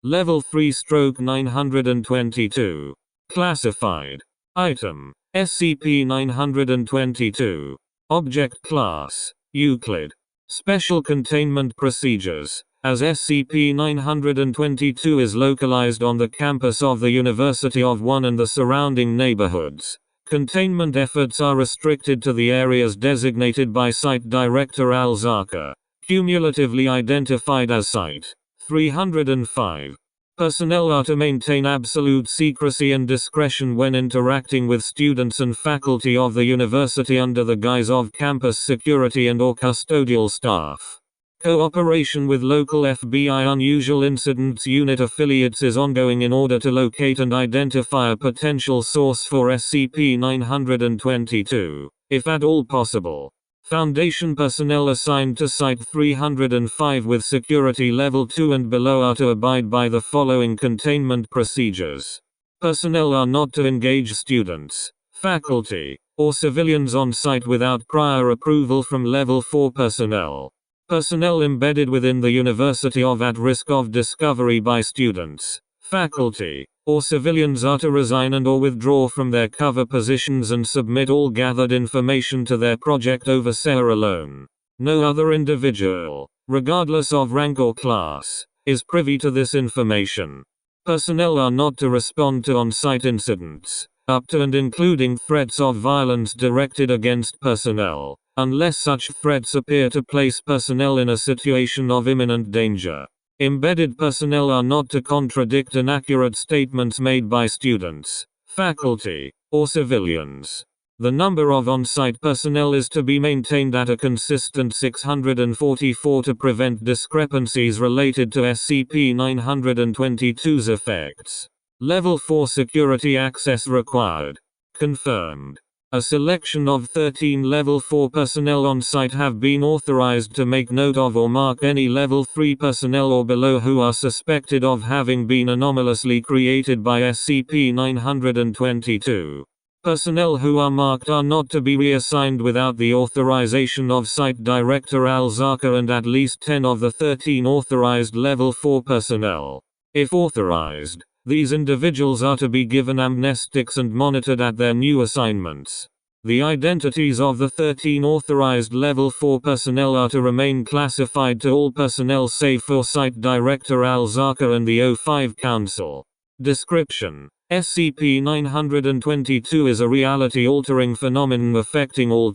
Level 3/922. Classified. Item. SCP-922. Object Class. Euclid. Special Containment Procedures. As SCP-922 is localized on the campus of the University of Wuhan and the surrounding neighborhoods, containment efforts are restricted to the areas designated by Site Director Al-Zarqa, cumulatively identified as Site 305. Personnel are to maintain absolute secrecy and discretion when interacting with students and faculty of the university under the guise of campus security and/or custodial staff. Cooperation with local FBI Unusual Incidents Unit affiliates is ongoing in order to locate and identify a potential source for SCP-922, if at all possible. Foundation personnel assigned to Site 305 with security level 2 and below are to abide by the following containment procedures. Personnel are not to engage students, faculty, or civilians on site without prior approval from Level 4 personnel. Personnel embedded within the university at risk of discovery by students, faculty, or civilians are to resign and/or withdraw from their cover positions and submit all gathered information to their project overseer alone. No other individual, regardless of rank or class, is privy to this information. Personnel are not to respond to on-site incidents, up to and including threats of violence directed against personnel, unless such threats appear to place personnel in a situation of imminent danger. Embedded personnel are not to contradict inaccurate statements made by students, faculty, or civilians. The number of on-site personnel is to be maintained at a consistent 644 to prevent discrepancies related to SCP-922's effects. Level 4 security access required. Confirmed. A selection of 13 Level 4 personnel on site have been authorized to make note of or mark any Level 3 personnel or below who are suspected of having been anomalously created by SCP-922. Personnel who are marked are not to be reassigned without the authorization of Site Director Al-Zarqa and at least 10 of the 13 authorized Level 4 personnel. If authorized, these individuals are to be given amnestics and monitored at their new assignments. The identities of the 13 authorized Level 4 personnel are to remain classified to all personnel save for Site Director Al-Zarqa and the O5 Council. Description: SCP-922 is a reality-altering phenomenon affecting all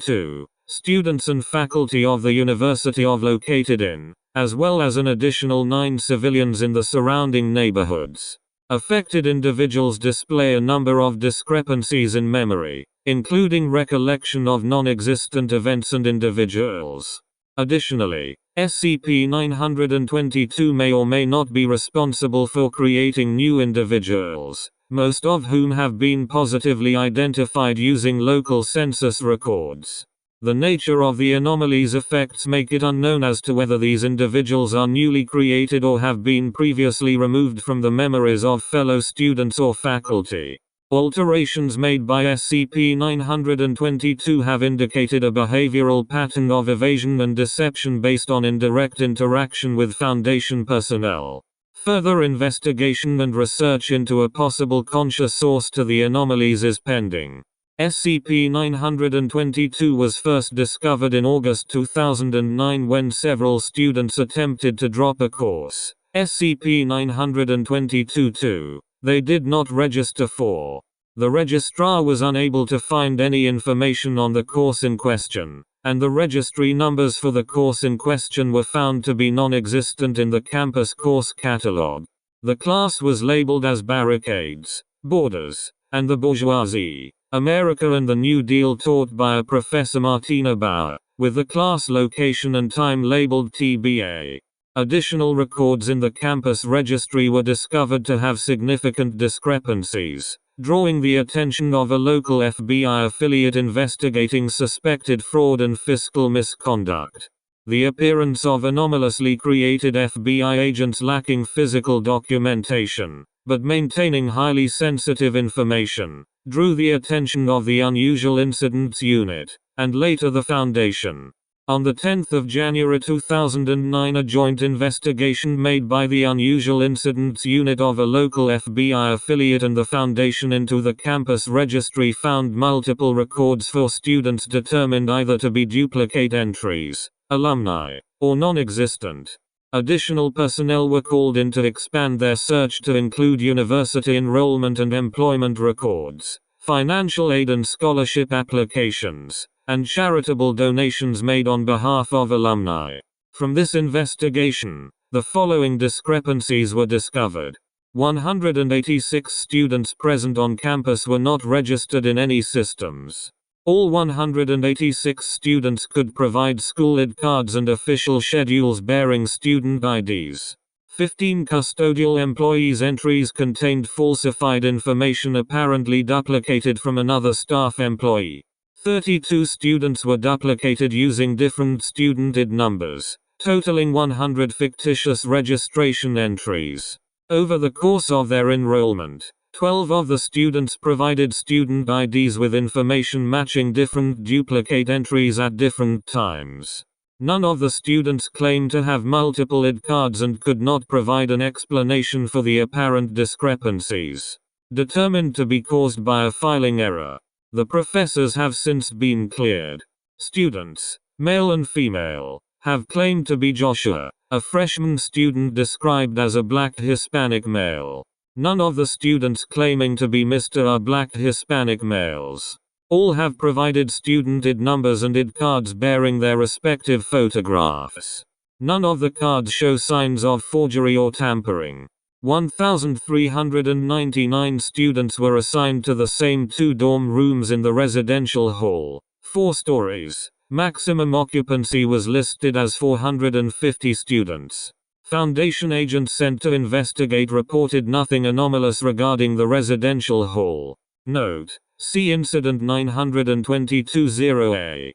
students and faculty of the university located in, as well as an additional 9 civilians in the surrounding neighborhoods. Affected individuals display a number of discrepancies in memory, including recollection of non-existent events and individuals. Additionally, SCP-922 may or may not be responsible for creating new individuals, most of whom have been positively identified using local census records. The nature of the anomaly's effects make it unknown as to whether these individuals are newly created or have been previously removed from the memories of fellow students or faculty. Alterations made by SCP-922 have indicated a behavioral pattern of evasion and deception based on indirect interaction with Foundation personnel. Further investigation and research into a possible conscious source to the anomalies is pending. SCP-922 was first discovered in August 2009 when several students attempted to drop a course, SCP-922-2. They did not register for. The registrar was unable to find any information on the course in question, and the registry numbers for the course in question were found to be non-existent in the campus course catalog. The class was labeled as Barricades, Borders, and the Bourgeoisie, America and the New Deal taught by a Professor Martina Bauer, with the class location and time labeled TBA. Additional records in the campus registry were discovered to have significant discrepancies, drawing the attention of a local FBI affiliate investigating suspected fraud and fiscal misconduct. The appearance of anomalously created FBI agents lacking physical documentation, but maintaining highly sensitive information, drew the attention of the Unusual Incidents Unit, and later the Foundation. On the 10th of January 2009, a joint investigation made by the Unusual Incidents Unit of a local FBI affiliate and the Foundation into the campus registry found multiple records for students determined either to be duplicate entries, alumni, or non-existent. Additional personnel were called in to expand their search to include university enrollment and employment records, financial aid and scholarship applications, and charitable donations made on behalf of alumni. From this investigation, the following discrepancies were discovered. 186 students present on campus were not registered in any systems. All 186 students could provide school ID cards and official schedules bearing student IDs. 15 custodial employees' entries contained falsified information apparently duplicated from another staff employee. 32 students were duplicated using different student ID numbers, totaling 100 fictitious registration entries. Over the course of their enrollment, 12 of the students provided student IDs with information matching different duplicate entries at different times. None of the students claimed to have multiple ID cards and could not provide an explanation for the apparent discrepancies, determined to be caused by a filing error. The professors have since been cleared. Students, male and female, have claimed to be Joshua, a freshman student described as a black Hispanic male. None of the students claiming to be Mr. are black Hispanic males. All have provided student ID numbers and ID cards bearing their respective photographs. None of the cards show signs of forgery or tampering. 1,399 students were assigned to the same 2 dorm rooms in the residential hall, 4 stories. Maximum occupancy was listed as 450 students. Foundation agents sent to investigate reported nothing anomalous regarding the residential hall. Note: see Incident 922-0A.